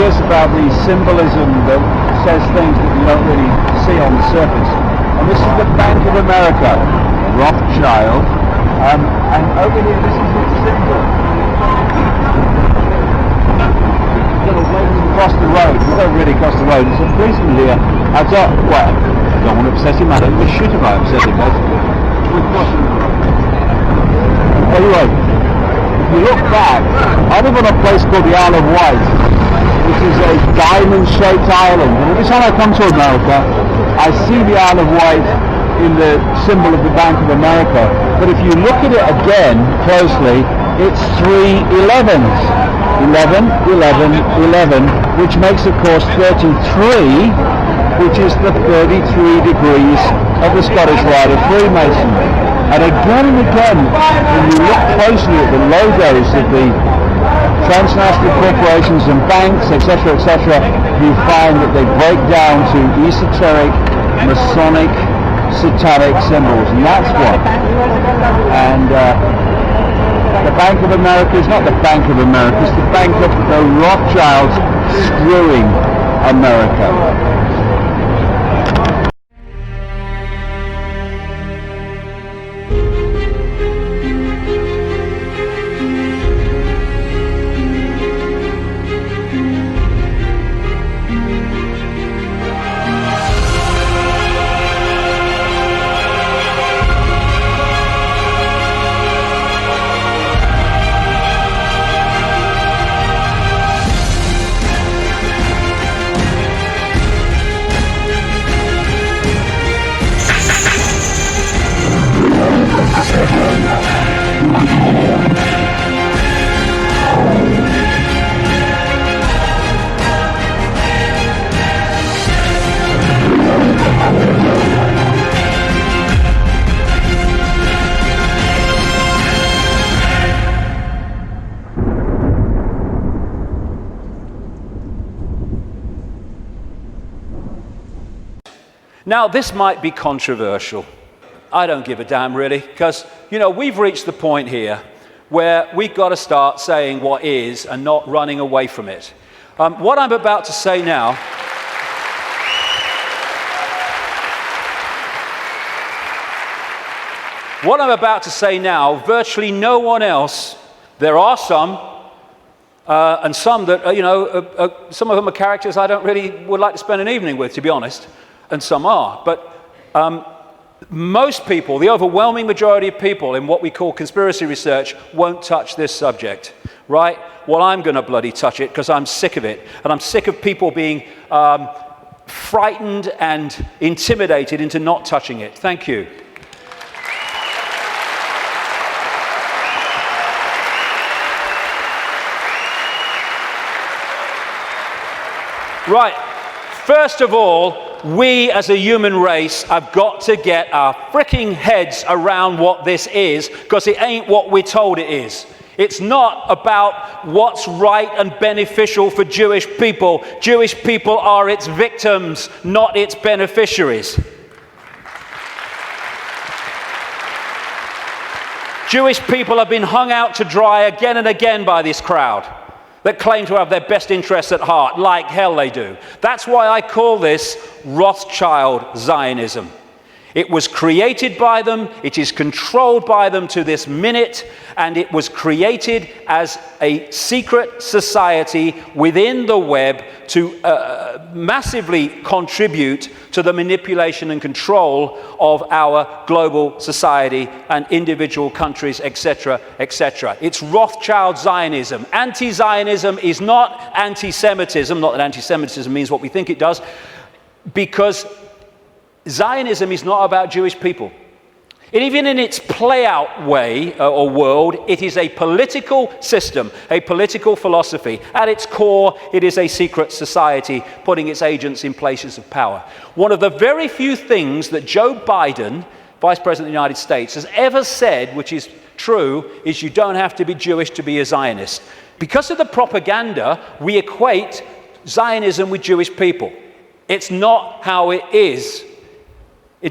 curious about the symbolism that says things that you don't really see on the surface. And this is the Bank of America, Rothschild, and over here this is its symbol. Across the road, we don't really cross the road. There's a policeman here. I don't want to upset him. I don't give a shit about upsetting him. We're crossing the road. Anyway, if you look back, I live on a place called the Isle of Wight, which is a diamond-shaped island. And every time I come to America, I see the Isle of Wight in the symbol of the Bank of America. But if you look at it again closely, it's 3 11s. 11, 11, 11, which makes, of course, 33, which is the 33 degrees of the Scottish Rite of Freemasonry. And again, when you look closely at the logos of the transnational corporations and banks, etc., you find that they break down to esoteric, Masonic, satanic symbols, and that's what. And the Bank of America is not the Bank of America, it's the Bank of the Rothschilds screwing America. Now, this might be controversial. I don't give a damn, really, because, we've reached the point here where we've got to start saying what is and not running away from it. What I'm about to say now virtually no one else, there are some, and some that, some of them are characters I don't really would like to spend an evening with, to be honest. And some are, but most people, the overwhelming majority of people in what we call conspiracy research won't touch this subject, right? Well, I'm going to bloody touch it because I'm sick of it. And I'm sick of people being frightened and intimidated into not touching it. Thank you. Right. First of all, we as a human race have got to get our freaking heads around what this is, because it ain't what we're told it is. It's not about what's right and beneficial for Jewish people. Jewish people are its victims, not its beneficiaries. Jewish people have been hung out to dry again and again by this crowd that claim to have their best interests at heart, like hell they do. That's why I call this Rothschild Zionism. It was created by them, it is controlled by them to this minute, and it was created as a secret society within the web to massively contribute to the manipulation and control of our global society and individual countries, etc., etc. It's Rothschild Zionism. Anti-Zionism is not anti-Semitism, not that anti-Semitism means what we think it does, because Zionism is not about Jewish people. And even in its play-out way or world, it is a political system, a political philosophy. At its core, it is a secret society putting its agents in places of power. One of the very few things that Joe Biden, Vice President of the United States, has ever said, which is true, is you don't have to be Jewish to be a Zionist. Because of the propaganda, we equate Zionism with Jewish people. It's not how it is.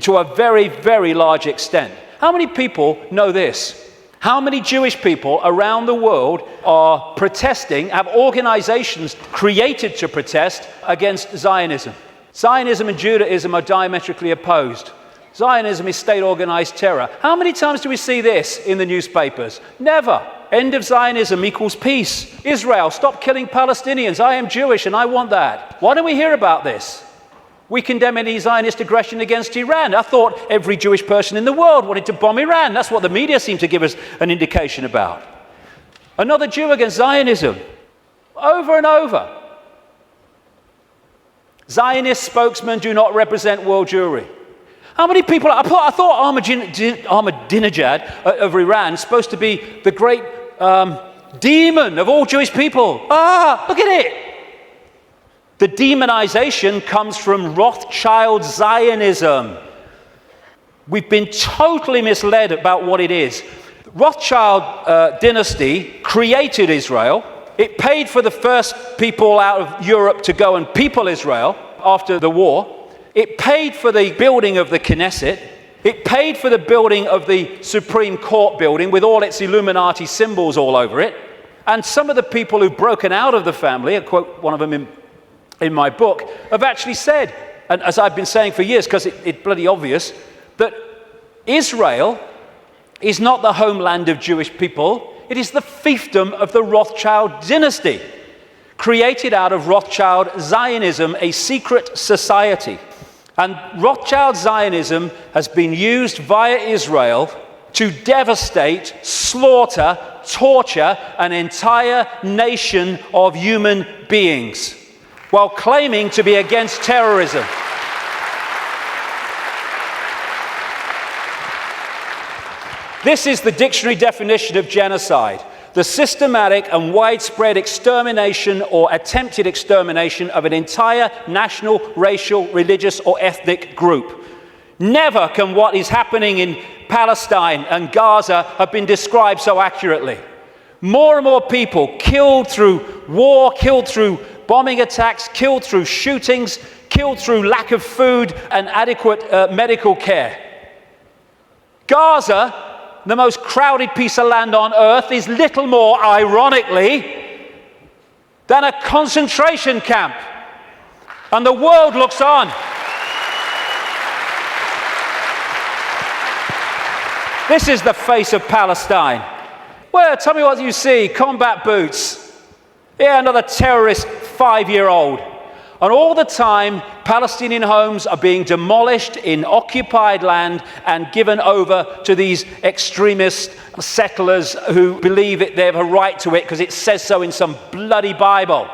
To a very, very large extent. How many people know this? How many Jewish people around the world are protesting, have organizations created to protest against Zionism? Zionism and Judaism are diametrically opposed. Zionism is state-organized terror. How many times do we see this in the newspapers? Never. End of Zionism equals peace. Israel, stop killing Palestinians. I am Jewish and I want that. Why don't we hear about this? We condemn any Zionist aggression against Iran. I thought every Jewish person in the world wanted to bomb Iran. That's what the media seem to give us an indication about. Another Jew against Zionism. Over and over. Zionist spokesmen do not represent world Jewry. How many people? I thought Ahmadinejad of Iran is supposed to be the great demon of all Jewish people. Look at it. The demonization comes from Rothschild Zionism. We've been totally misled about what it is. The Rothschild dynasty created Israel. It paid for the first people out of Europe to go and people Israel after the war. It paid for the building of the Knesset. It paid for the building of the Supreme Court building with all its Illuminati symbols all over it. And some of the people who've broken out of the family, I quote one of them in my book, have actually said, and as I've been saying for years, because it's bloody obvious, that Israel is not the homeland of Jewish people. It is the fiefdom of the Rothschild dynasty, created out of Rothschild Zionism, a secret society. And Rothschild Zionism has been used via Israel to devastate, slaughter, torture an entire nation of human beings while claiming to be against terrorism. This is the dictionary definition of genocide: the systematic and widespread extermination or attempted extermination of an entire national, racial, religious, or ethnic group. Never can what is happening in Palestine and Gaza have been described so accurately. More and more people killed through war, killed through bombing attacks, killed through shootings, killed through lack of food and adequate medical care. Gaza, the most crowded piece of land on earth, is little more, ironically, than a concentration camp. And the world looks on. This is the face of Palestine. Well, tell me what you see. Combat boots. Yeah, another terrorist 5-year-old. And all the time, Palestinian homes are being demolished in occupied land and given over to these extremist settlers who believe they have a right to it because it says so in some bloody Bible.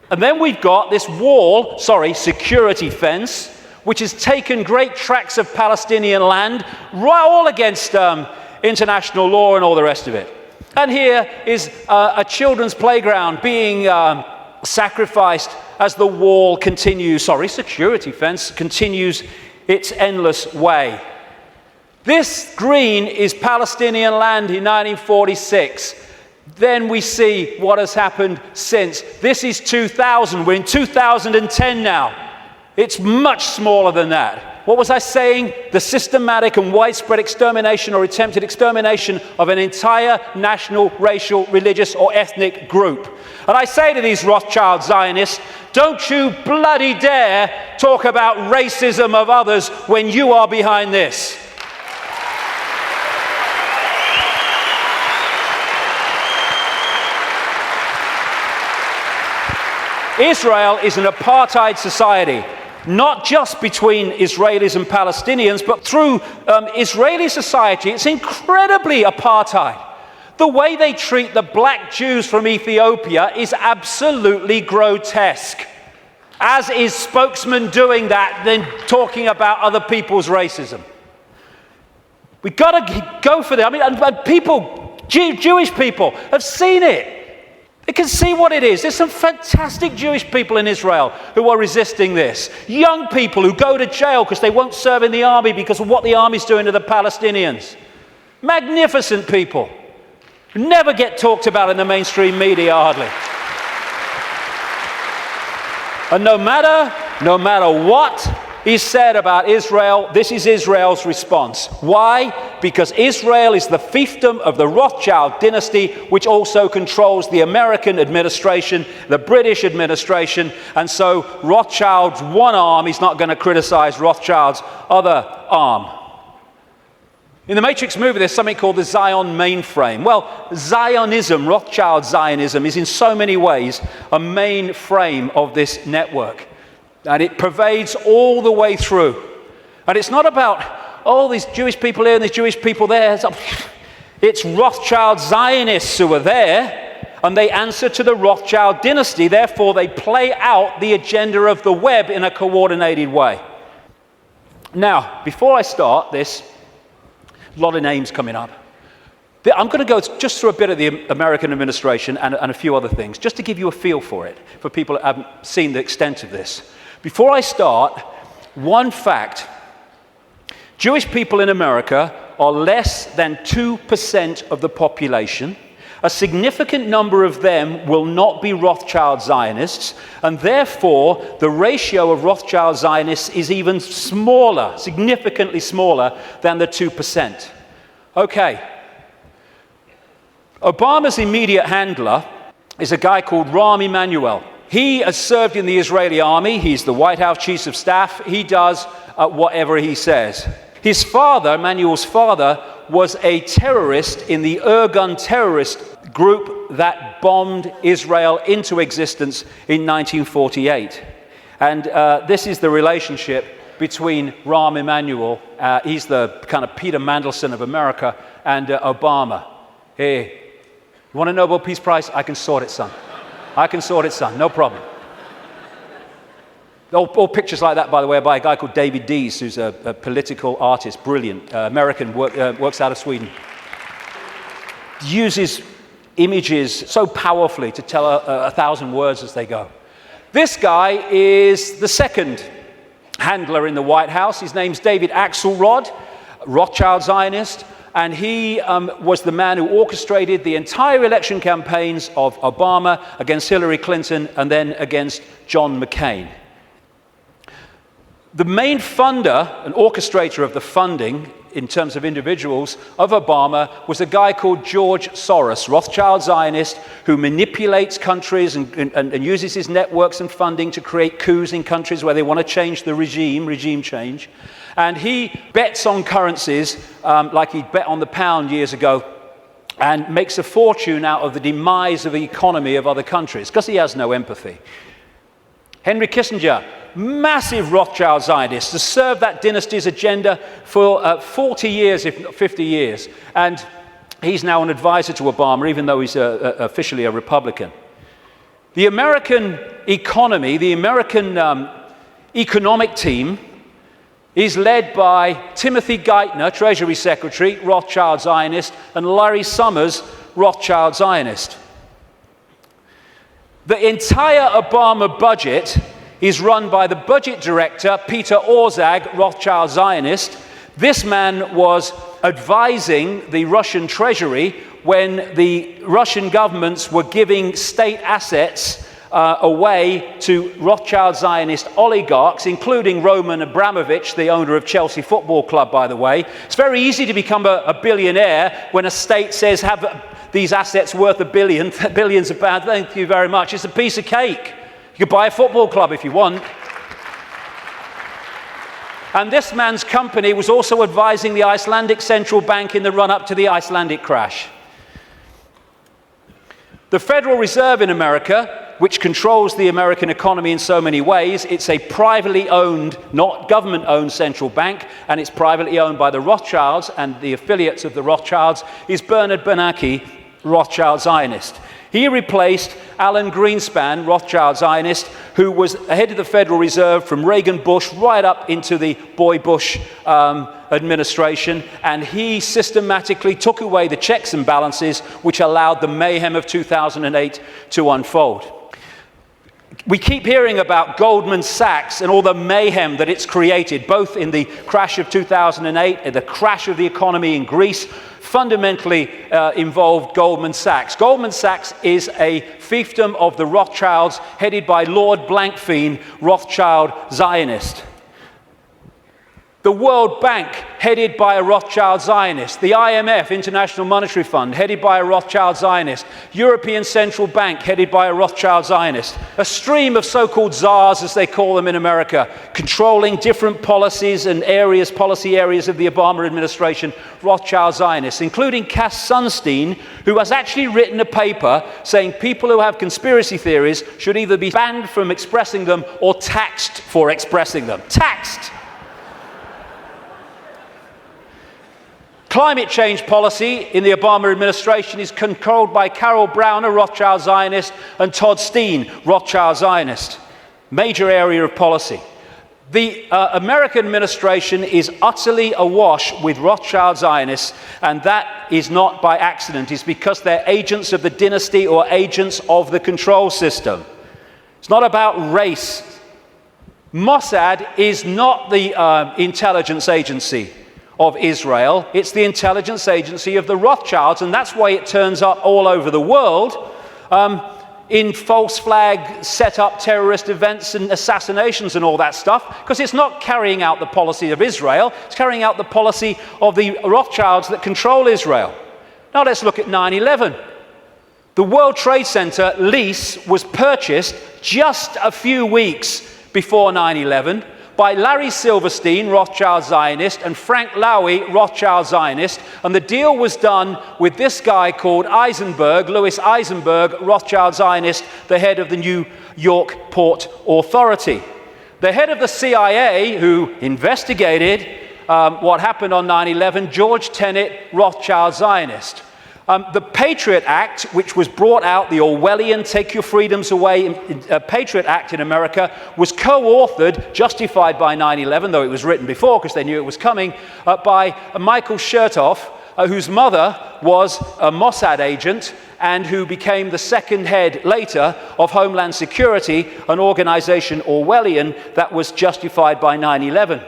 And then we've got this security fence, which has taken great tracts of Palestinian land, all against international law and all the rest of it. And here is a children's playground being sacrificed as the wall security fence continues its endless way. This green is Palestinian land in 1946. Then we see what has happened since. This is 2000. We're in 2010 now. It's much smaller than that. What was I saying? The systematic and widespread extermination or attempted extermination of an entire national, racial, religious, or ethnic group. And I say to these Rothschild Zionists, don't you bloody dare talk about racism of others when you are behind this. Israel is an apartheid society, not just between Israelis and Palestinians, but through Israeli society. It's incredibly apartheid. The way they treat the black Jews from Ethiopia is absolutely grotesque. As is spokesman doing that, then talking about other people's racism. We've got to go for that. I mean, and people, Jewish people, have seen it. They can see what it is. There's some fantastic Jewish people in Israel who are resisting this. Young people who go to jail because they won't serve in the army because of what the army's doing to the Palestinians. Magnificent people. Never get talked about in the mainstream media, hardly. And no matter what is said about Israel, this is Israel's response. Why? because Israel is the fiefdom of the Rothschild dynasty, which also controls the American administration, the British administration, and so Rothschild's one arm is not going to criticize Rothschild's other arm. In the Matrix movie, there's something called the Zion mainframe. Well, Zionism, Rothschild Zionism, is in so many ways a mainframe of this network. And it pervades all the way through. And it's not about, oh, these Jewish people here and these Jewish people there. It's Rothschild Zionists who are there, and they answer to the Rothschild dynasty. Therefore, they play out the agenda of the web in a coordinated way. Now, before I start this, a lot of names coming up. I'm going to go just through a bit of the American administration and a few other things, just to give you a feel for it, for people that haven't seen the extent of this. Before I start, one fact. Jewish people in America are less than 2% of the population. A significant number of them will not be Rothschild Zionists, and therefore the ratio of Rothschild Zionists is even smaller, significantly smaller than the 2%. Okay. Obama's immediate handler is a guy called Rahm Emanuel. He has served in the Israeli army. He's the White House Chief of Staff. He does whatever he says. His father, Emanuel's father, was a terrorist in the Irgun terrorist group that bombed Israel into existence in 1948. And this is the relationship between Rahm Emanuel, he's the kind of Peter Mandelson of America, and Obama. Hey, you want a Nobel Peace Prize? I can sort it, son. I can sort it, son. No problem. All pictures like that, by the way, are by a guy called David Dees, who's a political artist, brilliant, American, works out of Sweden. Uses images so powerfully to tell 1,000 words as they go. This guy is the second handler in the White House. His name's David Axelrod, Rothschild Zionist, and he was the man who orchestrated the entire election campaigns of Obama against Hillary Clinton and then against John McCain. The main funder and orchestrator of the funding in terms of individuals of Obama was a guy called George Soros, Rothschild Zionist, who manipulates countries and uses his networks and funding to create coups in countries where they want to change the regime change. And he bets on currencies like he bet on the pound years ago and makes a fortune out of the demise of the economy of other countries because he has no empathy. Henry Kissinger, massive Rothschild Zionist, has served that dynasty's agenda for 40 years, if not 50 years. And he's now an advisor to Obama, even though he's officially a Republican. The American economy, the American economic team, is led by Timothy Geithner, Treasury Secretary, Rothschild Zionist, and Larry Summers, Rothschild Zionist. The entire Obama budget is run by the budget director, Peter Orszag, Rothschild Zionist. This man was advising the Russian treasury when the Russian governments were giving state assets away to Rothschild Zionist oligarchs, including Roman Abramovich, the owner of Chelsea Football Club, by the way. It's very easy to become a billionaire when a state says, have these assets worth $1 billion, billions of pounds. Thank you very much. It's a piece of cake. You could buy a football club if you want. And this man's company was also advising the Icelandic Central Bank in the run-up to the Icelandic crash. The Federal Reserve in America, which controls the American economy in so many ways, it's a privately owned, not government-owned central bank, and it's privately owned by the Rothschilds and the affiliates of the Rothschilds, is Bernard Bernanke, Rothschild Zionist. He replaced Alan Greenspan, Rothschild Zionist, who was head of the Federal Reserve from Reagan Bush right up into the Boy Bush administration, and he systematically took away the checks and balances which allowed the mayhem of 2008 to unfold. We keep hearing about Goldman Sachs and all the mayhem that it's created, both in the crash of 2008 and the crash of the economy in Greece, fundamentally involved Goldman Sachs. Goldman Sachs is a fiefdom of the Rothschilds, headed by Lord Blankfein, Rothschild Zionist. The World Bank, headed by a Rothschild Zionist. The IMF, International Monetary Fund, headed by a Rothschild Zionist. European Central Bank, headed by a Rothschild Zionist. A stream of so-called czars, as they call them in America, controlling different policies and areas, policy areas of the Obama administration, Rothschild Zionists, including Cass Sunstein, who has actually written a paper saying people who have conspiracy theories should either be banned from expressing them or taxed for expressing them. Taxed! Climate change policy in the Obama administration is controlled by Carol Browner, Rothschild Zionist, and Todd Steen, Rothschild Zionist. Major area of policy. The American administration is utterly awash with Rothschild Zionists, and that is not by accident. It's because they're agents of the dynasty or agents of the control system. It's not about race. Mossad is not the intelligence agency of Israel. It's the intelligence agency of the Rothschilds, and that's why it turns up all over the world in false flag set up terrorist events and assassinations and all that stuff, because it's not carrying out the policy of Israel, it's carrying out the policy of the Rothschilds that control Israel. Now let's look at 9/11. The World Trade Center lease was purchased just a few weeks before 9/11 by Larry Silverstein, Rothschild Zionist, and Frank Lowy, Rothschild Zionist, and the deal was done with this guy called Eisenberg, Louis Eisenberg, Rothschild Zionist, the head of the New York Port Authority. The head of the CIA, who investigated what happened on 9/11, George Tenet, Rothschild Zionist. The Patriot Act, which was brought out, the Orwellian Take Your Freedoms Away Patriot Act in America, was co-authored, justified by 9/11, though it was written before because they knew it was coming, by Michael Chertoff, whose mother was a Mossad agent and who became the second head later of Homeland Security, an organization Orwellian that was justified by 9/11.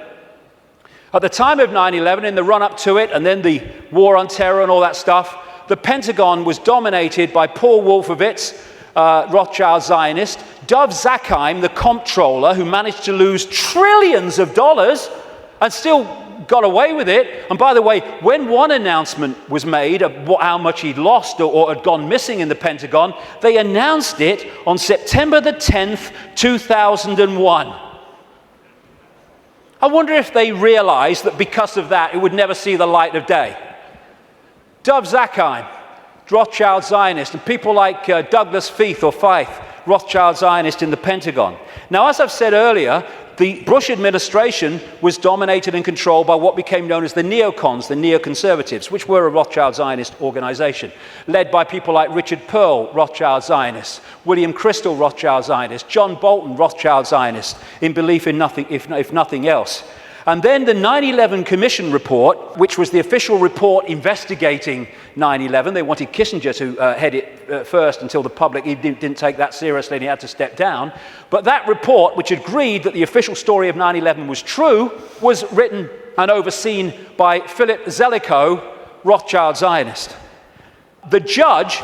At the time of 9/11, in the run-up to it, and then the war on terror and all that stuff, the Pentagon was dominated by Paul Wolfowitz, Rothschild Zionist, Dov Zakheim, the comptroller, who managed to lose trillions of dollars and still got away with it. And by the way, when one announcement was made of how much he'd lost or had gone missing in the Pentagon, they announced it on September the 10th, 2001. I wonder if they realized that because of that, it would never see the light of day. Dov Zakheim, Rothschild Zionist, and people like Douglas Feith or Feith, Rothschild Zionist in the Pentagon. Now, as I've said earlier, the Bush administration was dominated and controlled by what became known as the neocons, the neoconservatives, which were a Rothschild Zionist organization, led by people like Richard Pearl, Rothschild Zionist, William Crystal, Rothschild Zionist, John Bolton, Rothschild Zionist, in belief in nothing, if nothing else. And then the 9/11 Commission report, which was the official report investigating 9/11. They wanted Kissinger to head it first until the public he didn't take that seriously and he had to step down. But that report, which agreed that the official story of 9/11 was true, was written and overseen by Philip Zelikow, Rothschild Zionist. The judge,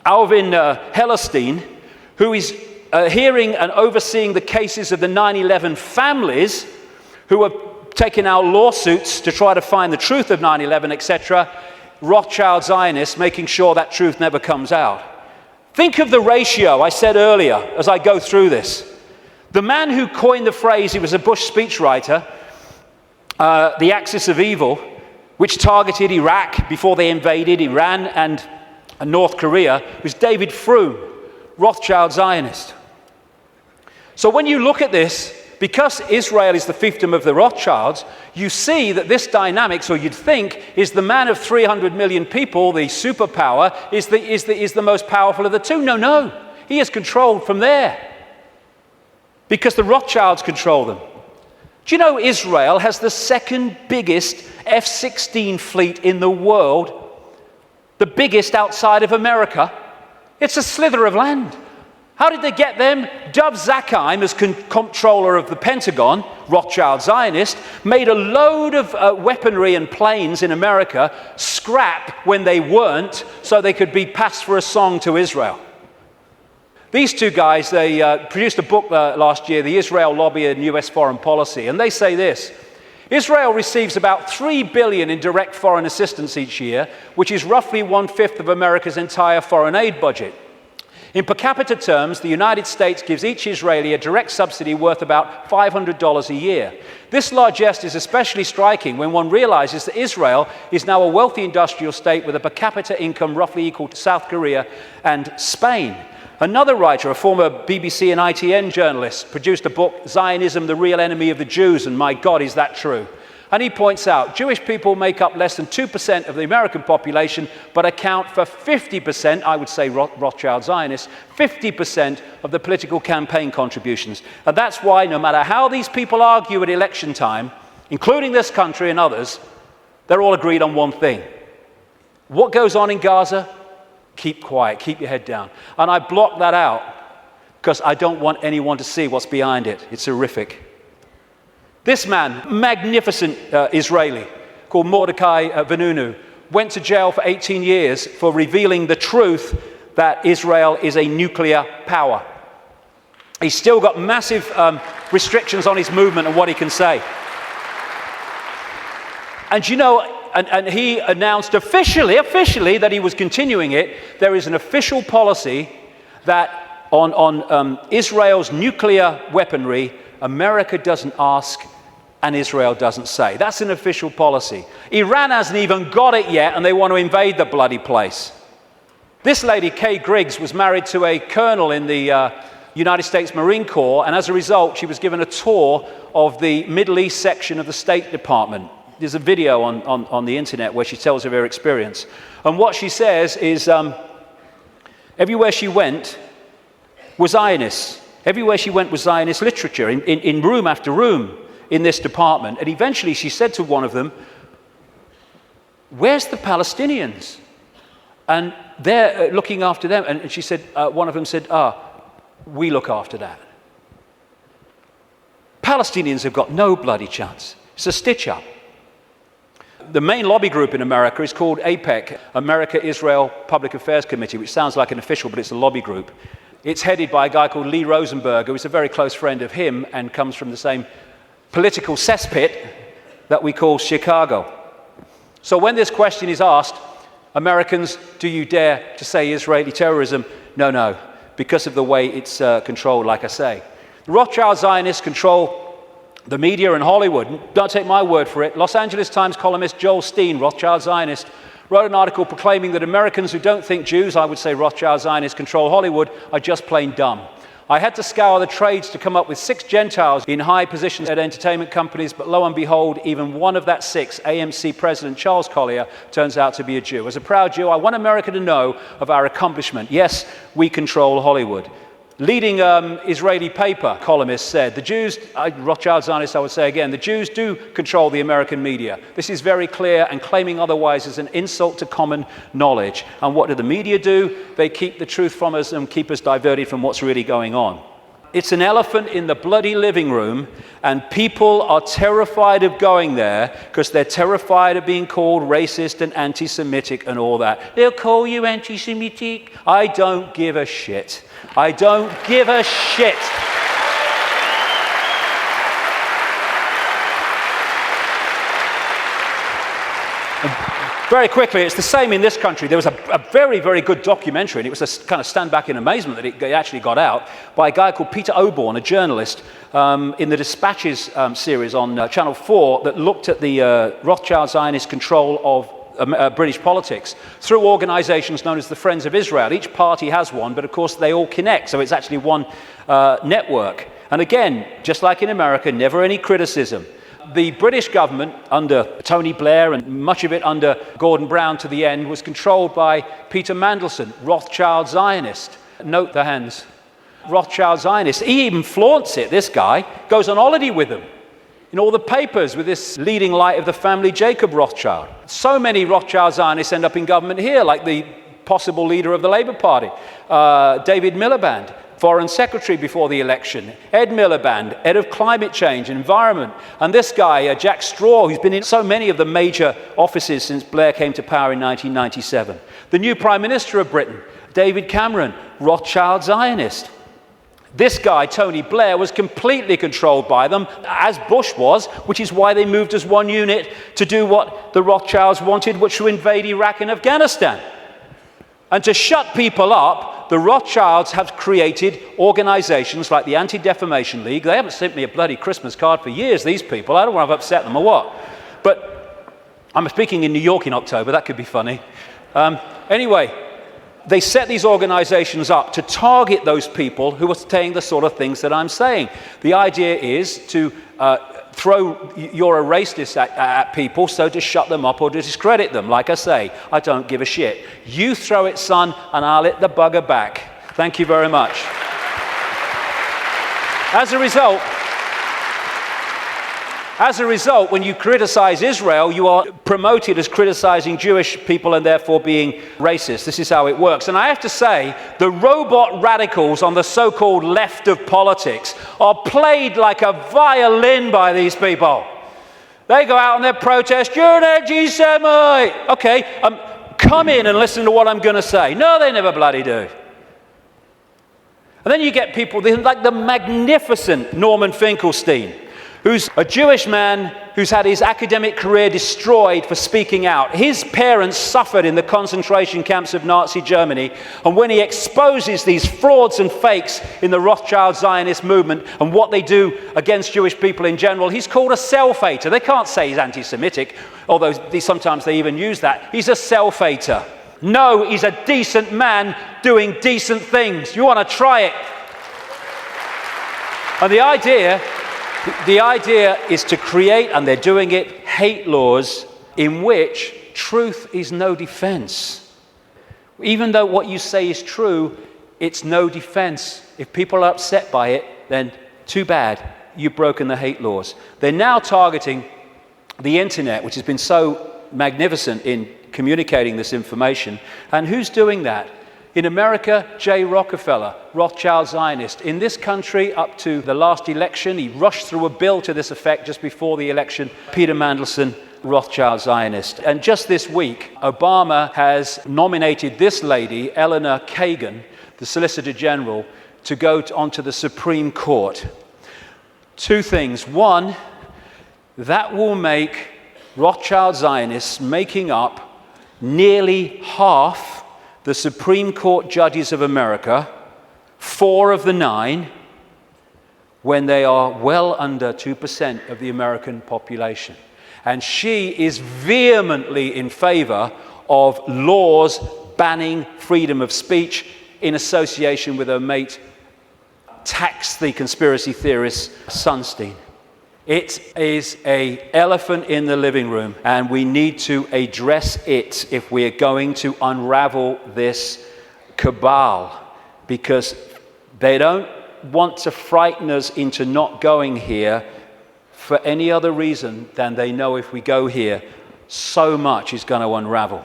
Alvin Hellerstein, who is hearing and overseeing the cases of the 9/11 families, who are taking out lawsuits to try to find the truth of 9/11, etc., Rothschild Zionists, making sure that truth never comes out. Think of the ratio I said earlier as I go through this. The man who coined the phrase, he was a Bush speechwriter, the axis of evil, which targeted Iraq before they invaded Iran and North Korea, was David Froome, Rothschild Zionist. So when you look at this, because Israel is the fiefdom of the Rothschilds, you see that this dynamics, or you'd think, is the man of 300 million people, the superpower, is the most powerful of the two. No. He is controlled from there. Because the Rothschilds control them. Do you know Israel has the second biggest F-16 fleet in the world? The biggest outside of America? It's a slither of land. How did they get them? Dov Zakheim, as comptroller of the Pentagon, Rothschild Zionist, made a load of weaponry and planes in America scrap when they weren't, so they could be passed for a song to Israel. These two guys, they produced a book last year, The Israel Lobby and US Foreign Policy, and they say this: Israel receives about $3 billion in direct foreign assistance each year, which is roughly 1/5 of America's entire foreign aid budget. In per capita terms, the United States gives each Israeli a direct subsidy worth about $500 a year. This largesse is especially striking when one realizes that Israel is now a wealthy industrial state with a per capita income roughly equal to South Korea and Spain. Another writer, a former BBC and ITN journalist, produced a book, Zionism, the Real Enemy of the Jews, and my God, is that true? And he points out, Jewish people make up less than 2% of the American population, but account for 50%, I would say Rothschild Zionists, 50% of the political campaign contributions. And that's why, no matter how these people argue at election time, including this country and others, they're all agreed on one thing. What goes on in Gaza? Keep quiet, keep your head down. And I block that out because I don't want anyone to see what's behind it. It's horrific. This man, magnificent Israeli, called Mordecai Vanunu, went to jail for 18 years for revealing the truth that Israel is a nuclear power. He's still got massive restrictions on his movement and what he can say. And you know, and he announced officially that he was continuing it. There is an official policy that on Israel's nuclear weaponry, America doesn't ask and Israel doesn't say. That's an official policy. Iran hasn't even got it yet and they want to invade the bloody place. This lady, Kay Griggs, was married to a colonel in the United States Marine Corps, and as a result she was given a tour of the Middle East section of the State Department. There's a video on the internet where she tells of her experience. And what she says is everywhere she went was Zionists. Everywhere she went was Zionist literature, in room after room in this department. And eventually she said to one of them, "Where's the Palestinians?" And they're looking after them. And she said, one of them said, "We look after that." Palestinians have got no bloody chance. It's a stitch-up. The main lobby group in America is called AIPAC, America-Israel Public Affairs Committee, which sounds like an official, but it's a lobby group. It's headed by a guy called Lee Rosenberg, who is a very close friend of him and comes from the same political cesspit that we call Chicago. So when this question is asked, Americans, do you dare to say Israeli terrorism? No, because of the way it's controlled, like I say. The Rothschild Zionists control the media and Hollywood. Don't take my word for it. Los Angeles Times columnist Joel Steen, Rothschild Zionist, wrote an article proclaiming that Americans who don't think Jews, I would say Rothschild Zionists, control Hollywood, are just plain dumb. I had to scour the trades to come up with 6 Gentiles in high positions at entertainment companies, but lo and behold, even one of that 6, AMC President Charles Collier, turns out to be a Jew. As a proud Jew, I want America to know of our accomplishment. Yes, we control Hollywood. Leading Israeli paper columnist said, the Jews, Rothschild Zionists I would say again, the Jews do control the American media. This is very clear, and claiming otherwise is an insult to common knowledge. And what do the media do? They keep the truth from us and keep us diverted from what's really going on. It's an elephant in the bloody living room, and people are terrified of going there because they're terrified of being called racist and anti-Semitic and all that. They'll call you anti-Semitic. I don't give a shit. I don't give a shit. Very quickly, it's the same in this country. There was a very, very good documentary, and it was a kind of stand back in amazement that it actually got out, by a guy called Peter Oborne, a journalist, in the Dispatches series on Channel 4 that looked at the Rothschild Zionist control of British politics through organizations known as the Friends of Israel. Each party has one, but of course they all connect, so it's actually one network. And again, just like in America, never any criticism. The British government, under Tony Blair and much of it under Gordon Brown to the end, was controlled by Peter Mandelson, Rothschild Zionist. Note the hands. Rothschild Zionist. He even flaunts it, this guy. Goes on holiday with them. In all the papers with this leading light of the family, Jacob Rothschild. So many Rothschild Zionists end up in government here, like the possible leader of the Labour Party, David Miliband, Foreign Secretary before the election, Ed Miliband, Head of Climate Change and Environment, and this guy, Jack Straw, who's been in so many of the major offices since Blair came to power in 1997. The new Prime Minister of Britain, David Cameron, Rothschild Zionist. This guy, Tony Blair, was completely controlled by them, as Bush was, which is why they moved as one unit to do what the Rothschilds wanted, which was to invade Iraq and Afghanistan. And to shut people up, the Rothschilds have created organizations like the Anti-Defamation League. They haven't sent me a bloody Christmas card for years, these people. I don't want to upset them or what. But I'm speaking in New York in October. That could be funny. Anyway, they set these organizations up to target those people who are saying the sort of things that I'm saying. The idea is to throw you're a racist at people, so to shut them up or to discredit them. Like I say, I don't give a shit. You throw it, son, and I'll hit the bugger back. Thank you very much. As a result, when you criticize Israel, you are promoted as criticizing Jewish people and therefore being racist. This is how it works. And I have to say, the robot radicals on the so-called left of politics are played like a violin by these people. They go out on their protest, you're an anti-Semite. Okay, come in and listen to what I'm going to say. No, they never bloody do. And then you get people like the magnificent Norman Finkelstein, who's a Jewish man who's had his academic career destroyed for speaking out. His parents suffered in the concentration camps of Nazi Germany, and when he exposes these frauds and fakes in the Rothschild Zionist movement and what they do against Jewish people in general, he's called a self-hater. They can't say he's anti-Semitic, although sometimes they even use that. He's a self-hater. No, he's a decent man doing decent things. You want to try it? And the idea is to create, and they're doing it, hate laws in which truth is no defense. Even though what you say is true, it's no defense. If people are upset by it, then too bad, you've broken the hate laws. They're now targeting the internet, which has been so magnificent in communicating this information. And who's doing that? In America, J. Rockefeller, Rothschild Zionist. In this country, up to the last election, he rushed through a bill to this effect just before the election, Peter Mandelson, Rothschild Zionist. And just this week, Obama has nominated this lady, Eleanor Kagan, the Solicitor General, to go onto the Supreme Court. Two things. One, that will make Rothschild Zionists making up nearly half the Supreme Court judges of America, 4 of the 9, when they are well under 2% of the American population. And she is vehemently in favor of laws banning freedom of speech in association with her mate, tax the conspiracy theorist Sunstein. It is an elephant in the living room, and we need to address it if we are going to unravel this cabal, because they don't want to frighten us into not going here for any other reason than they know if we go here, so much is going to unravel.